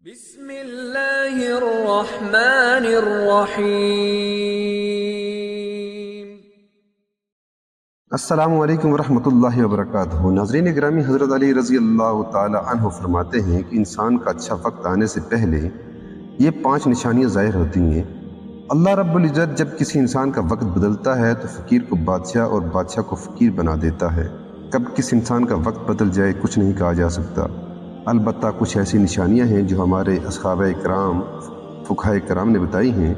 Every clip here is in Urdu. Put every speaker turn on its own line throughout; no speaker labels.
بسم اللہ الرحمن الرحیم۔
السلام علیکم ورحمۃ اللہ وبرکاتہ۔ ناظرین گرامی، حضرت علی رضی اللہ تعالی عنہ فرماتے ہیں کہ انسان کا اچھا وقت آنے سے پہلے یہ 5 نشانیاں ظاہر ہوتی ہیں۔ اللہ رب العزت جب کسی انسان کا وقت بدلتا ہے تو فقیر کو بادشاہ اور بادشاہ کو فقیر بنا دیتا ہے۔ کب کس انسان کا وقت بدل جائے کچھ نہیں کہا جا سکتا، البتہ کچھ ایسی نشانیاں ہیں جو ہمارے اصحابہ کرام فقہائے کرام نے بتائی ہیں۔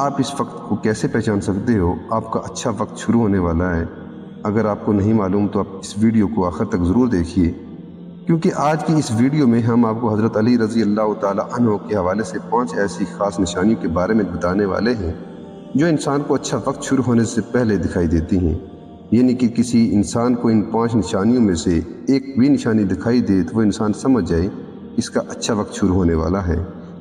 آپ اس وقت کو کیسے پہچان سکتے ہو؟ آپ کا اچھا وقت شروع ہونے والا ہے۔ اگر آپ کو نہیں معلوم تو آپ اس ویڈیو کو آخر تک ضرور دیکھیے، کیونکہ آج کی اس ویڈیو میں ہم آپ کو حضرت علی رضی اللہ تعالی عنہ کے حوالے سے 5 ایسی خاص نشانیوں کے بارے میں بتانے والے ہیں جو انسان کو اچھا وقت شروع ہونے سے پہلے دکھائی دیتی ہیں۔ یعنی کہ کسی انسان کو ان 5 نشانیوں میں سے ایک بھی نشانی دکھائی دے تو وہ انسان سمجھ جائے اس کا اچھا وقت شروع ہونے والا ہے۔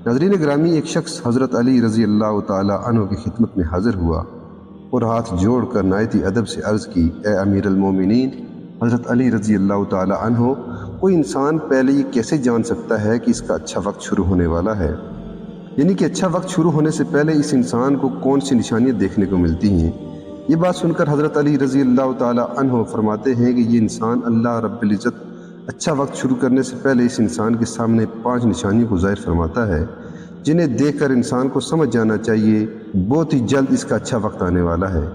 ناظرین گرامی، ایک شخص حضرت علی رضی اللہ تعالی عنہ کی خدمت میں حاضر ہوا اور ہاتھ جوڑ کر نہایت ادب سے عرض کی، اے امیر المومنین حضرت علی رضی اللہ تعالی عنہ، کوئی انسان پہلے یہ کیسے جان سکتا ہے کہ اس کا اچھا وقت شروع ہونے والا ہے؟ یعنی کہ اچھا وقت شروع ہونے سے پہلے اس انسان کو کون سی نشانیاں دیکھنے کو ملتی ہیں؟ یہ بات سن کر حضرت علی رضی اللہ تعالی عنہ فرماتے ہیں کہ یہ انسان اللہ رب العزت اچھا وقت شروع کرنے سے پہلے اس انسان کے سامنے 5 نشانیوں کو ظاہر فرماتا ہے، جنہیں دیکھ کر انسان کو سمجھ جانا چاہیے بہت ہی جلد اس کا اچھا وقت آنے والا ہے۔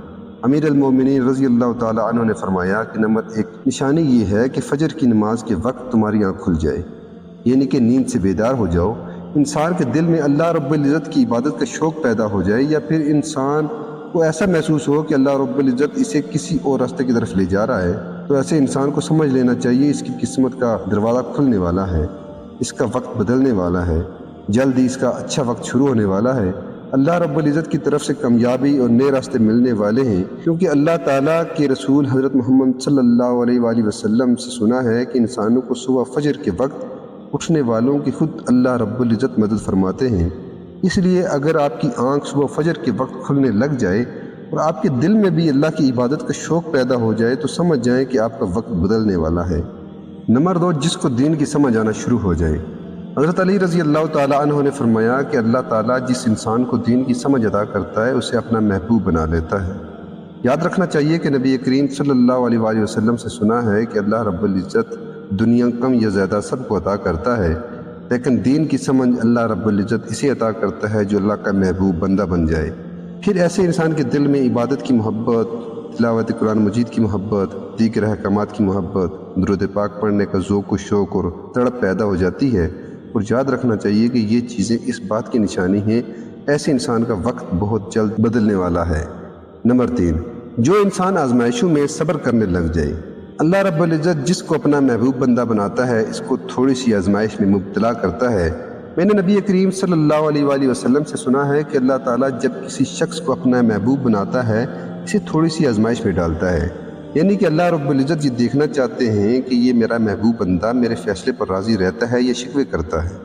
امیر المومنین رضی اللہ تعالی عنہ نے فرمایا کہ نمبر 1 نشانی یہ ہے کہ فجر کی نماز کے وقت تمہاری آنکھ کھل جائے، یعنی کہ نیند سے بیدار ہو جاؤ۔ انسان کے دل میں اللہ رب العزت کی عبادت کا شوق پیدا ہو جائے، یا پھر انسان کو ایسا محسوس ہو کہ اللہ رب العزت اسے کسی اور راستے کی طرف لے جا رہا ہے، تو ایسے انسان کو سمجھ لینا چاہیے اس کی قسمت کا دروازہ کھلنے والا ہے، اس کا وقت بدلنے والا ہے، جلد ہی اس کا اچھا وقت شروع ہونے والا ہے۔ اللہ رب العزت کی طرف سے کامیابی اور نئے راستے ملنے والے ہیں، کیونکہ اللہ تعالیٰ کے رسول حضرت محمد صلی اللہ علیہ وآلہ وسلم سے سنا ہے کہ انسانوں کو صبح فجر کے وقت اٹھنے والوں کی خود اللہ رب العزت مدد فرماتے ہیں۔ اس لیے اگر آپ کی آنکھ صبح فجر کے وقت کھلنے لگ جائے اور آپ کے دل میں بھی اللہ کی عبادت کا شوق پیدا ہو جائے تو سمجھ جائیں کہ آپ کا وقت بدلنے والا ہے۔ نمبر 2 جس کو دین کی سمجھ آنا شروع ہو جائے۔ حضرت علی رضی اللہ تعالی عنہ نے فرمایا کہ اللہ تعالیٰ جس انسان کو دین کی سمجھ عطا کرتا ہے اسے اپنا محبوب بنا لیتا ہے۔ یاد رکھنا چاہیے کہ نبی کریم صلی اللہ علیہ وآلہ وسلم سے سنا ہے کہ اللہ رب العزت دنیا کم یا زیادہ سب کو عطا کرتا ہے، لیکن دین کی سمجھ اللہ رب العزت اسے عطا کرتا ہے جو اللہ کا محبوب بندہ بن جائے۔ پھر ایسے انسان کے دل میں عبادت کی محبت، تلاوت قرآن مجید کی محبت، دیگر احکامات کی محبت، درود پاک پڑھنے کا ذوق و شوق اور تڑپ پیدا ہو جاتی ہے۔ اور یاد رکھنا چاہیے کہ یہ چیزیں اس بات کی نشانی ہیں ایسے انسان کا وقت بہت جلد بدلنے والا ہے۔ نمبر 3 جو انسان آزمائشوں میں صبر کرنے لگ جائے۔ اللہ رب العزت جس کو اپنا محبوب بندہ بناتا ہے اس کو تھوڑی سی آزمائش میں مبتلا کرتا ہے۔ میں نے نبی کریم صلی اللہ علیہ وآلہ وسلم سے سنا ہے کہ اللہ تعالیٰ جب کسی شخص کو اپنا محبوب بناتا ہے اسے تھوڑی سی آزمائش میں ڈالتا ہے، یعنی کہ اللہ رب العزت یہ دیکھنا چاہتے ہیں کہ یہ میرا محبوب بندہ میرے فیصلے پر راضی رہتا ہے یا شکوے کرتا ہے۔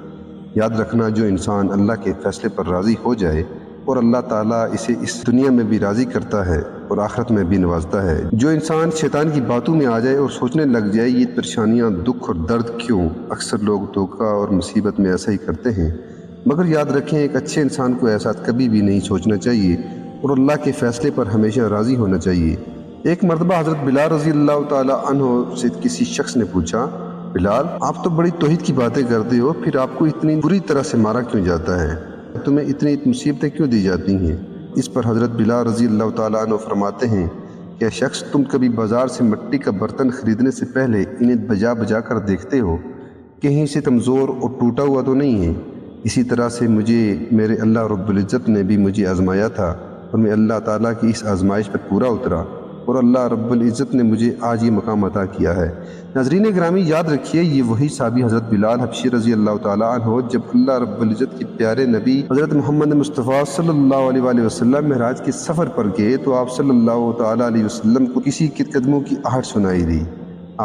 یاد رکھنا جو انسان اللہ کے فیصلے پر راضی ہو جائے اور اللہ تعالیٰ اسے اس دنیا میں بھی راضی کرتا ہے اور آخرت میں بھی نوازتا ہے۔ جو انسان شیطان کی باتوں میں آ جائے اور سوچنے لگ جائے یہ پریشانیاں، دکھ اور درد کیوں، اکثر لوگ دھوکہ اور مصیبت میں ایسا ہی کرتے ہیں، مگر یاد رکھیں ایک اچھے انسان کو ایسا کبھی بھی نہیں سوچنا چاہیے اور اللہ کے فیصلے پر ہمیشہ راضی ہونا چاہیے۔ ایک مرتبہ حضرت بلال رضی اللہ تعالی عنہ سے کسی شخص نے پوچھا، بلال آپ تو بڑی توحید کی باتیں کرتے ہو، پھر آپ کو اتنی بری طرح سے مارا کیوں جاتا ہے؟ تمہیں اتنی مصیبتیں کیوں دی جاتی ہیں؟ اس پر حضرت بلال رضی اللہ تعالیٰ عنہ فرماتے ہیں کہ شخص تم کبھی بازار سے مٹی کا برتن خریدنے سے پہلے انہیں بجا بجا کر دیکھتے ہو، کہیں سے کمزور اور ٹوٹا ہوا تو نہیں ہے؟ اسی طرح سے مجھے میرے اللہ رب العزت نے بھی مجھے آزمایا تھا اور میں اللہ تعالیٰ کی اس آزمائش پر پورا اترا اور اللہ رب العزت نے مجھے آج یہ مقام عطا کیا ہے۔ ناظرین گرامی یاد رکھیے یہ وہی صحابی حضرت بلال حبشی رضی اللہ تعالیٰ عنہ جب اللہ رب العزت کے پیارے نبی حضرت محمد مصطفیٰ صلی اللہ علیہ وآلہ وسلم معراج کے سفر پر گئے تو آپ صلی اللہ تعالیٰ علیہ وسلم کو کسی کے قدموں کی آہٹ سنائی دی۔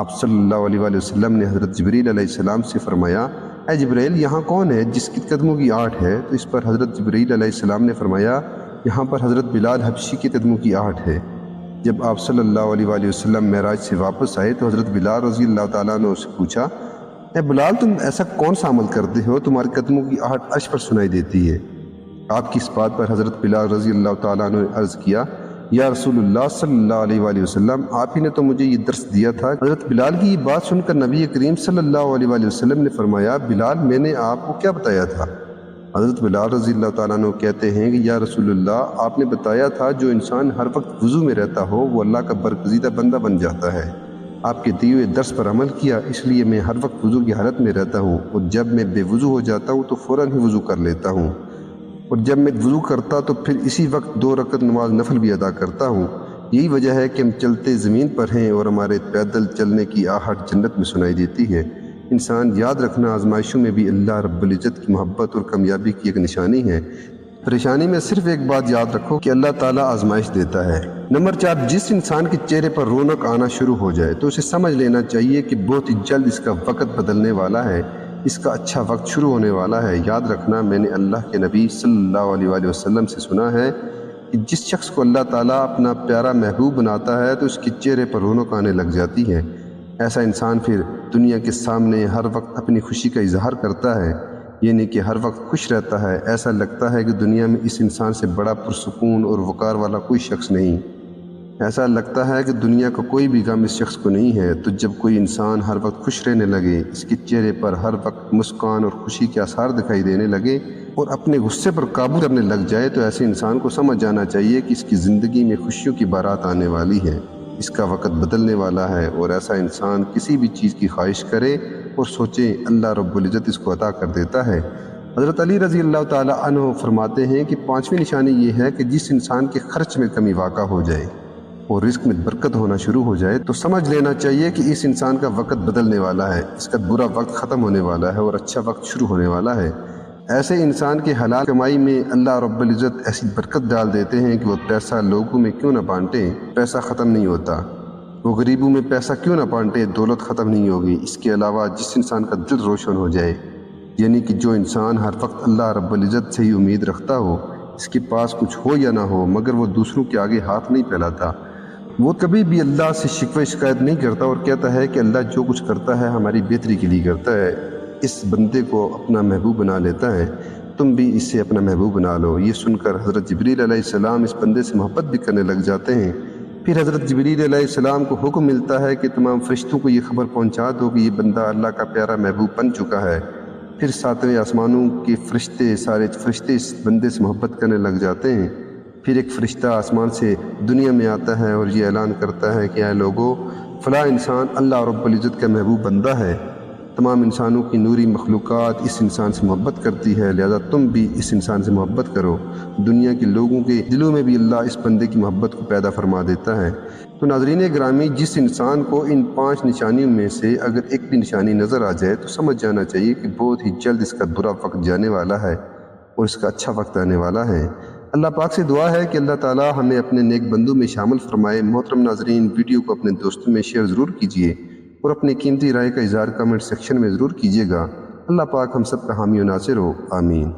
آپ صلی اللہ علیہ وآلہ وسلم نے حضرت جبریل علیہ السلام سے فرمایا، اے جبریل یہاں کون ہے جس کے قدموں کی آہٹ ہے؟ تو اس پر حضرت جبریل علیہ السلام نے فرمایا، یہاں پر حضرت بلال حبشی کے قدموں کی آہٹ ہے۔ جب آپ صلی اللہ علیہ وآلہ وسلم معراج سے واپس آئے تو حضرت بلال رضی اللہ تعالیٰ نے اس سے پوچھا، اے بلال تم ایسا کون سا عمل کرتے ہو تمہارے قدموں کی آہٹ عرش پر سنائی دیتی ہے؟ آپ کی اس بات پر حضرت بلال رضی اللہ تعالیٰ عنہ نے عرض کیا یا رسول اللہ صلی اللہ علیہ وآلہ وسلم آپ ہی نے تو مجھے یہ درس دیا تھا۔ حضرت بلال کی یہ بات سن کر نبی کریم صلی اللہ علیہ وآلہ وسلم نے فرمایا بلال میں نے آپ کو کیا بتایا تھا؟ حضرت بلال رضی اللہ تعالیٰ عنہ کہتے ہیں کہ یا رسول اللہ آپ نے بتایا تھا جو انسان ہر وقت وضو میں رہتا ہو وہ اللہ کا برگزیدہ بندہ بن جاتا ہے۔ آپ کے دیے ہوئے درس پر عمل کیا، اس لیے میں ہر وقت وضو کی حالت میں رہتا ہوں، اور جب میں بے وضو ہو جاتا ہوں تو فوراً ہی وضو کر لیتا ہوں، اور جب میں وضو کرتا تو پھر اسی وقت 2 رکعت نماز نفل بھی ادا کرتا ہوں۔ یہی وجہ ہے کہ ہم چلتے زمین پر ہیں اور ہمارے پیدل چلنے کی آہٹ جنت میں سنائی دیتی ہے۔ انسان یاد رکھنا آزمائشوں میں بھی اللہ رب العزت کی محبت اور کامیابی کی ایک نشانی ہے۔ پریشانی میں صرف ایک بات یاد رکھو کہ اللہ تعالیٰ آزمائش دیتا ہے۔ نمبر 4، جس انسان کے چہرے پر رونق آنا شروع ہو جائے تو اسے سمجھ لینا چاہیے کہ بہت ہی جلد اس کا وقت بدلنے والا ہے، اس کا اچھا وقت شروع ہونے والا ہے۔ یاد رکھنا میں نے اللہ کے نبی صلی اللہ علیہ وآلہ وسلم سے سنا ہے کہ جس شخص کو اللہ تعالیٰ اپنا پیارا محبوب بناتا ہے تو اس کے چہرے پر رونق آنے لگ جاتی ہے۔ ایسا انسان پھر دنیا کے سامنے ہر وقت اپنی خوشی کا اظہار کرتا ہے، یعنی کہ ہر وقت خوش رہتا ہے۔ ایسا لگتا ہے کہ دنیا میں اس انسان سے بڑا پرسکون اور وقار والا کوئی شخص نہیں۔ ایسا لگتا ہے کہ دنیا کا کوئی بھی غم اس شخص کو نہیں ہے۔ تو جب کوئی انسان ہر وقت خوش رہنے لگے، اس کے چہرے پر ہر وقت مسکان اور خوشی کے آثار دکھائی دینے لگے اور اپنے غصے پر قابو کرنے لگ جائے تو ایسے انسان کو سمجھ جانا چاہیے کہ اس کی زندگی میں خوشیوں کی بارات آنے والی ہے، اس کا وقت بدلنے والا ہے۔ اور ایسا انسان کسی بھی چیز کی خواہش کرے اور سوچے اللہ رب العزت اس کو عطا کر دیتا ہے۔ حضرت علی رضی اللہ تعالیٰ عنہ فرماتے ہیں کہ 5ویں نشانی یہ ہے کہ جس انسان کے خرچ میں کمی واقع ہو جائے اور رزق میں برکت ہونا شروع ہو جائے تو سمجھ لینا چاہیے کہ اس انسان کا وقت بدلنے والا ہے، اس کا برا وقت ختم ہونے والا ہے اور اچھا وقت شروع ہونے والا ہے۔ ایسے انسان کے حلال کمائی میں اللہ رب العزت ایسی برکت ڈال دیتے ہیں کہ وہ پیسہ لوگوں میں کیوں نہ بانٹے، پیسہ ختم نہیں ہوتا۔ وہ غریبوں میں پیسہ کیوں نہ بانٹے، دولت ختم نہیں ہوگی۔ اس کے علاوہ جس انسان کا دل روشن ہو جائے، یعنی کہ جو انسان ہر وقت اللہ رب العزت سے ہی امید رکھتا ہو، اس کے پاس کچھ ہو یا نہ ہو مگر وہ دوسروں کے آگے ہاتھ نہیں پھیلاتا، وہ کبھی بھی اللہ سے شکوہ شکایت نہیں کرتا اور کہتا ہے کہ اللہ جو کچھ کرتا ہے ہماری بہتری کے لیے کرتا ہے، اس بندے کو اپنا محبوب بنا لیتا ہے، تم بھی اس سے اپنا محبوب بنا لو۔ یہ سن کر حضرت جبریل علیہ السلام اس بندے سے محبت بھی کرنے لگ جاتے ہیں۔ پھر حضرت جبریل علیہ السلام کو حکم ملتا ہے کہ تمام فرشتوں کو یہ خبر پہنچا دو کہ یہ بندہ اللہ کا پیارا محبوب بن چکا ہے۔ پھر 7ویں آسمانوں کے سارے فرشتے اس بندے سے محبت کرنے لگ جاتے ہیں۔ پھر ایک فرشتہ آسمان سے دنیا میں آتا ہے اور یہ اعلان کرتا ہے کہ اے لوگو، فلاں انسان اللہ رب العزت کا محبوب بندہ ہے۔ تمام انسانوں کی نوری مخلوقات اس انسان سے محبت کرتی ہے، لہذا تم بھی اس انسان سے محبت کرو۔ دنیا کے لوگوں کے دلوں میں بھی اللہ اس بندے کی محبت کو پیدا فرما دیتا ہے۔ تو ناظرین گرامی، جس انسان کو ان 5 نشانیوں میں سے اگر ایک بھی نشانی نظر آ جائے تو سمجھ جانا چاہیے کہ بہت ہی جلد اس کا برا وقت جانے والا ہے اور اس کا اچھا وقت آنے والا ہے۔ اللہ پاک سے دعا ہے کہ اللہ تعالی ہمیں اپنے نیک بندوں میں شامل فرمائے۔ محترم ناظرین، ویڈیو کو اپنے دوستوں میں شیئر ضرور کیجیے اور اپنے قیمتی رائے کا اظہار کمنٹ سیکشن میں ضرور کیجیے گا۔ اللہ پاک ہم سب کا حامی و ناصر ہو، آمین۔